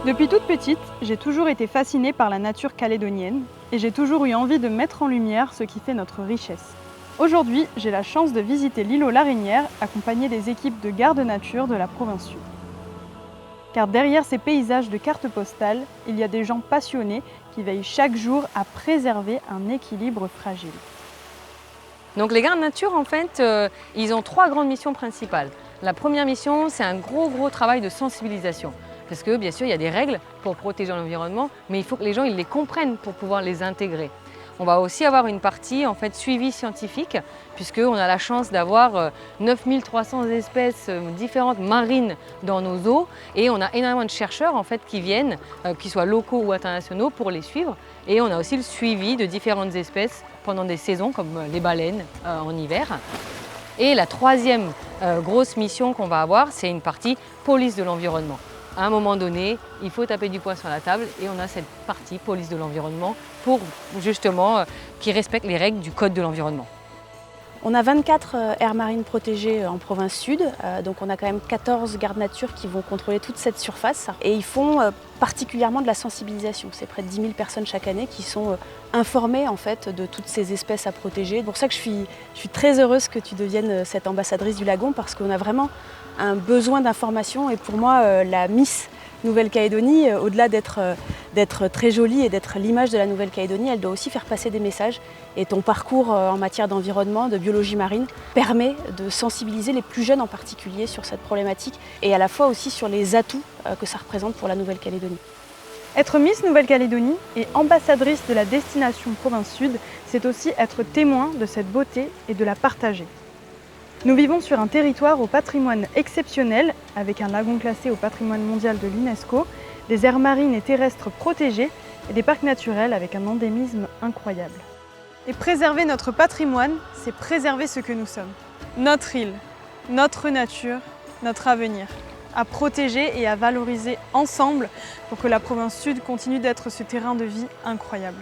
Depuis toute petite, j'ai toujours été fascinée par la nature calédonienne et j'ai toujours eu envie de mettre en lumière ce qui fait notre richesse. Aujourd'hui, j'ai la chance de visiter l'îlot Larinière accompagnée des équipes de garde nature de la province sud. Car derrière ces paysages de cartes postales, il y a des gens passionnés qui veillent chaque jour à préserver un équilibre fragile. Donc les gardes nature, en fait, ils ont 3 grandes missions principales. La première mission, c'est un gros travail de sensibilisation. Parce que bien sûr, il y a des règles pour protéger l'environnement, mais il faut que les gens ils les comprennent pour pouvoir les intégrer. On va aussi avoir une partie en fait suivi scientifique, puisqu'on a la chance d'avoir 9300 espèces différentes marines dans nos eaux, et on a énormément de chercheurs en fait qui viennent, qu'ils soient locaux ou internationaux, pour les suivre. Et on a aussi le suivi de différentes espèces pendant des saisons, comme les baleines en hiver. Et la troisième grosse mission qu'on va avoir, c'est une partie police de l'environnement. À un moment donné, il faut taper du poing sur la table et on a cette partie police de l'environnement pour justement qui respecte les règles du Code de l'environnement. On a 24 aires marines protégées en province sud, donc on a quand même 14 gardes nature qui vont contrôler toute cette surface et ils font particulièrement de la sensibilisation. C'est près de 10 000 personnes chaque année qui sont informées en fait de toutes ces espèces à protéger. C'est pour ça que je suis très heureuse que tu deviennes cette ambassadrice du lagon parce qu'on a vraiment un besoin d'information et pour moi la Miss Nouvelle-Calédonie, au-delà d'être très jolie et d'être l'image de la Nouvelle-Calédonie, elle doit aussi faire passer des messages. Et ton parcours en matière d'environnement, de biologie marine, permet de sensibiliser les plus jeunes en particulier sur cette problématique et à la fois aussi sur les atouts que ça représente pour la Nouvelle-Calédonie. Être Miss Nouvelle-Calédonie et ambassadrice de la destination province sud, c'est aussi être témoin de cette beauté et de la partager. Nous vivons sur un territoire au patrimoine exceptionnel, avec un lagon classé au patrimoine mondial de l'UNESCO, des aires marines et terrestres protégées et des parcs naturels avec un endémisme incroyable. Et préserver notre patrimoine, c'est préserver ce que nous sommes. Notre île, notre nature, notre avenir, à protéger et à valoriser ensemble pour que la province sud continue d'être ce terrain de vie incroyable.